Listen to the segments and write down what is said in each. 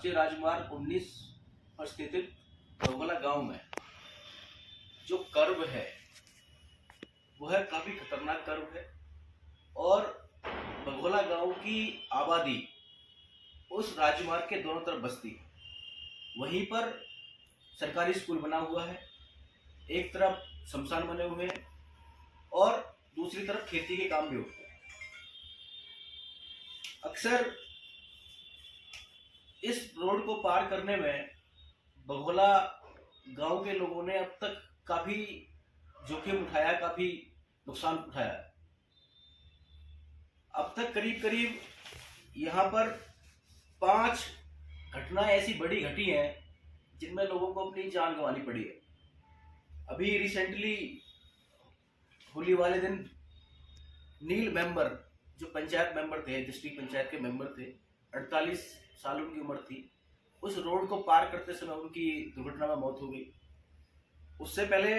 राष्ट्रीय राजमार्ग 19 पर स्थित बघोला गांव में जो कर्व है वह काफी खतरनाक कर्व है और बघोला गांव की आबादी उस राजमार्ग के दोनों तरफ बसती है। वहीं पर सरकारी स्कूल बना हुआ है, एक तरफ शमशान बने हुए हैं और दूसरी तरफ खेती के काम भी होते हैं। अक्सर इस रोड को पार करने में बघोला गांव के लोगों ने अब तक काफी जोखिम उठाया, काफी नुकसान उठाया। अब तक करीब करीब यहाँ पर 5 घटनाएं ऐसी बड़ी घटी हैं जिनमें लोगों को अपनी जान गंवानी पड़ी है। अभी रिसेंटली होली वाले दिन नील मेंबर, जो पंचायत मेंबर थे, डिस्ट्रिक्ट पंचायत के मेंबर थे, 48 साल उनकी उम्र थी, उस रोड को पार करते समय उनकी दुर्घटना में मौत हो गई। उससे पहले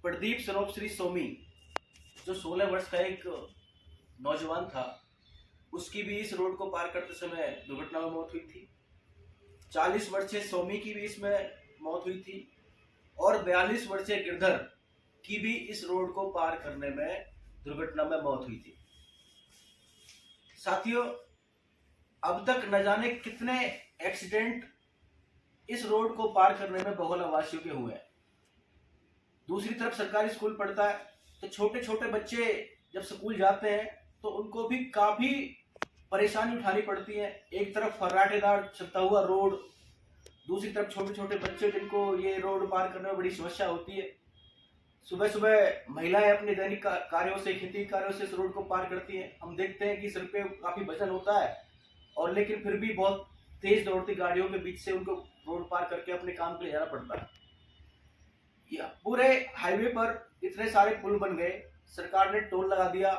प्रदीप सरोप श्री सोमी, जो 16 वर्ष का एक नौजवान था, उसकी भी इस रोड को पार करते समय दुर्घटना में मौत हुई थी। 40 वर्षीय सोमी की भी इसमें मौत हुई थी और 42 वर्षीय गिरधर की भी इस रोड को पार करने में दुर्घटना में मौत हुई थी। साथियों, अब तक न जाने कितने एक्सीडेंट इस रोड को पार करने में बघोला वासियों के हुए हैं। दूसरी तरफ सरकारी स्कूल पढ़ता है तो छोटे छोटे बच्चे जब स्कूल जाते हैं तो उनको भी काफी परेशानी उठानी पड़ती है। एक तरफ फर्राटेदार चलता हुआ रोड, दूसरी तरफ छोटे छोटे बच्चे जिनको ये रोड पार करने में बड़ी समस्या होती है। सुबह सुबह महिलाएं अपने दैनिक कार्यों से, खेती कार्यों से इस रोड को पार करती हैं। हम देखते हैं कि सिर पे काफी वजन होता है और लेकिन फिर भी बहुत तेज दौड़ती गाड़ियों के बीच से उनको रोड पार करके अपने काम के लिए जाना पड़ता है। पूरे हाईवे पर इतने सारे पुल बन गए, सरकार ने टोल लगा दिया,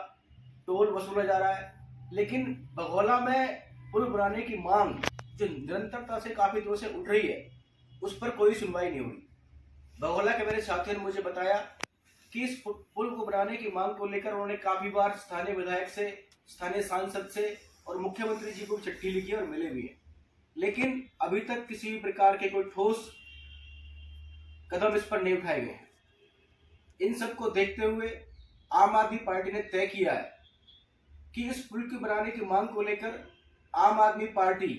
टोल वसूला जा रहा है, लेकिन बघोला में पुल बनाने की मांग जो निरंतरता से काफी दिनों से उठ रही है, उस पर कोई सुनवाई नहीं हुई। बघोला के मेरे साथियों ने मुझे बताया कि इस पुल को बनाने की मांग को लेकर उन्होंने काफी बार स्थानीय विधायक से, स्थानीय सांसद से और मुख्यमंत्री जी को चिट्ठी लिखी और मिले भी हैं, लेकिन अभी तक किसी भी प्रकार के कोई ठोस कदम इस पर नहीं उठाए गए हैं। इन सब को देखते हुए आम आदमी पार्टी ने तय किया है कि इस पुल के बनाने की मांग को लेकर आम आदमी पार्टी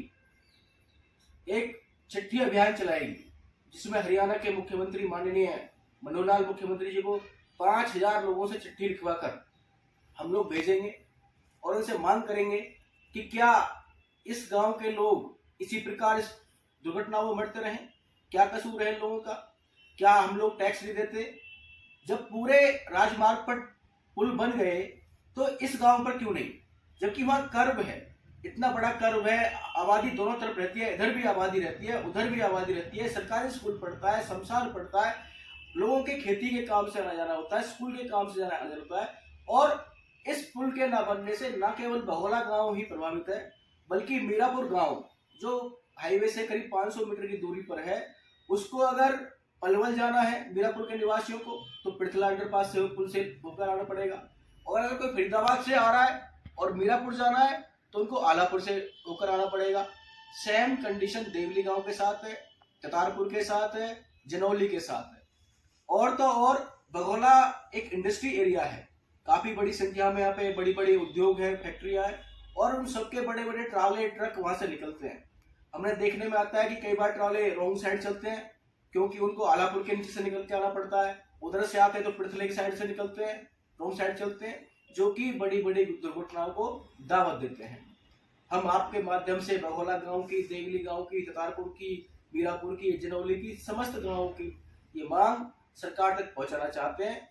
एक चिट्ठी अभियान चलाएगी, जिसमें हरियाणा के मुख्यमंत्री माननीय मनोहर लाल मुख्यमंत्री जी को 5000 लोगों से चिट्ठी लिखवाकर हम लोग भेजेंगे और उनसे मांग करेंगे कि क्या इस गांव के लोग इसी प्रकार इस दुर्घटनाओं में मरते रहें? क्या कसूर है लोगों का? क्या हम लोग टैक्स नहीं देते? जब पूरे राजमार्ग पर पुल बन गए तो इस गांव पर क्यों नहीं? जबकि वहां कर्व है, इतना बड़ा कर्व है, आबादी दोनों तरफ रहती है, इधर भी आबादी रहती है, उधर भी आबादी रहती है, सरकारी स्कूल पढ़ता है, शमशान पढ़ता है, लोगों के खेती के काम से आना जाना होता है, स्कूल के काम से आना जाना होता है। और इस पुल के न बनने से न केवल बघोला गांव ही प्रभावित है, बल्कि मीरापुर गांव जो हाईवे से करीब 500 मीटर की दूरी पर है, उसको अगर पलवल जाना है मीरापुर के निवासियों को तो पृथला अंडरपास से पुल से होकर आना पड़ेगा, और अगर कोई फरीदाबाद से आ रहा है और मीरापुर जाना है तो उनको आलापुर से होकर आना पड़ेगा। सेम कंडीशन देवली गांव के साथ है, कतारपुर के साथ है, जनौली के साथ है। और तो और बघोला एक इंडस्ट्री एरिया है, काफी बड़ी संख्या में यहाँ पे बड़ी बड़ी उद्योग है, फैक्ट्रियां है, और उन सबके बड़े बड़े ट्राले ट्रक वहां से निकलते हैं। हमने देखने में आता है कि कई बार ट्राले रॉन्ग साइड चलते हैं, क्योंकि उनको आलापुर के नीचे से निकल के आना पड़ता है, उधर से आते हैं तो पृथले की साइड से निकलते हैं, रॉन्ग साइड चलते हैं, जो कि बड़ी बड़ी दुर्घटनाओं को दावत देते हैं। हम आपके माध्यम से बघोला गांव की, देवली गांव की, कतारपुर की, मीरापुर की, जनौली की, समस्त गांवों की ये मांग सरकार तक पहुंचाना चाहते हैं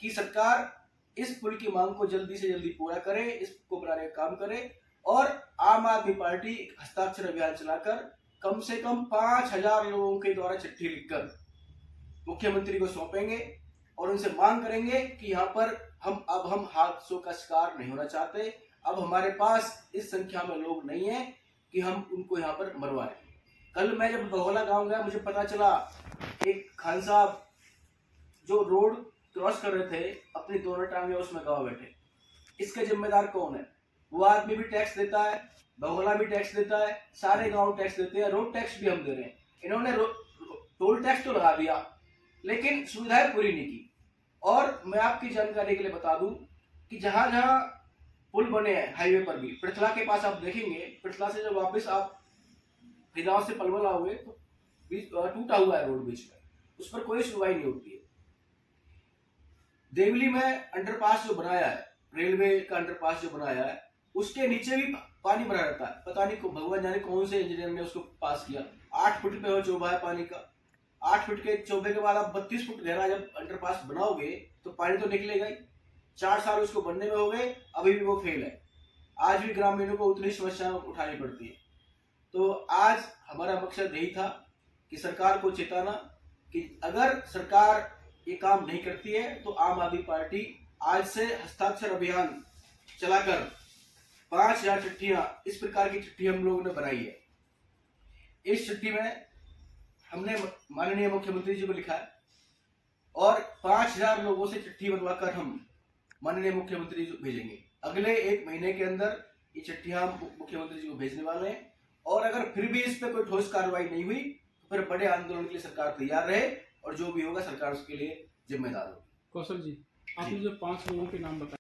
कि सरकार इस पुल की मांग को जल्दी से जल्दी पूरा करे, इसको बनाने का काम करे, और आम आदमी पार्टी हस्ताक्षर अभियान चलाकर कम से कम 5000 लोगों के द्वारा चिट्ठी लिखकर मुख्यमंत्री को सौंपेंगे और उनसे मांग करेंगे कि यहाँ पर हम हादसों का शिकार नहीं होना चाहते। अब हमारे पास इस संख्या में लोग नहीं है कि हम उनको यहाँ पर मरवाएं। कल मैं जब बघोला गांव गया, मुझे पता चला एक खान साहब जो रोड क्रॉस कर रहे थे, अपनी दोनों टांगे उसमें गवा बैठे। इसके जिम्मेदार कौन है? वो आदमी भी टैक्स देता है, बगोला भी टैक्स देता है, सारे गांव टैक्स देते हैं, रोड टैक्स भी हम दे रहे हैं। इन्होंने टोल टैक्स तो लगा दिया लेकिन सुविधाएं पूरी नहीं की। और मैं आपकी जानकारी के लिए बता दूं कि जहां जहां पुल बने हैं हाईवे पर भी, पृथला के पास आप देखेंगे, पृथला से जब वापस आप गांव से पलवल आओगे तो टूटा हुआ है रोड बीच में, उस पर कोई सुनवाई नहीं होती है। देवली में अंडरपास जो बनाया है, रेलवे का अंडरपास जो बनाया है, उसके नीचे भी पानी भरा रहता है। पता नहीं भगवान जाने कौन से इंजीनियर ने उसको पास किया। 8 फुट पे वो चौबा है पानी का। 8 फुट के चौबे के बाद आप 32 फुट गहरा जब अंडरपास बनाओगे तो पानी तो निकलेगा ही। 4 साल उसको बनने में हो गए, अभी भी वो फेल है। आज भी ग्रामीणों को उतनी समस्याएं उठानी पड़ती है। तो आज हमारा मकसद यही था कि सरकार को चेताना कि अगर सरकार ये काम नहीं करती है तो आम आदमी पार्टी आज से हस्ताक्षर अभियान चलाकर 5000 चिट्ठियां, इस प्रकार की चिट्ठी हम लोगों ने बनाई है। इस चिट्ठी में हमने माननीय मुख्यमंत्री जी को लिखा है और 5000 लोगों से चिट्ठी बनवाकर हम माननीय मुख्यमंत्री जी को भेजेंगे। अगले 1 महीने के अंदर ये चिट्ठियां हम मुख्यमंत्री जी को भेजने वाले हैं। और अगर फिर भी इस पर कोई ठोस कार्रवाई नहीं हुई तो फिर बड़े आंदोलन के लिए सरकार तैयार रहे और जो भी होगा सरकार उसके लिए जिम्मेदार होगी। कौशल जी, आपने जो 5 लोगों के नाम बताए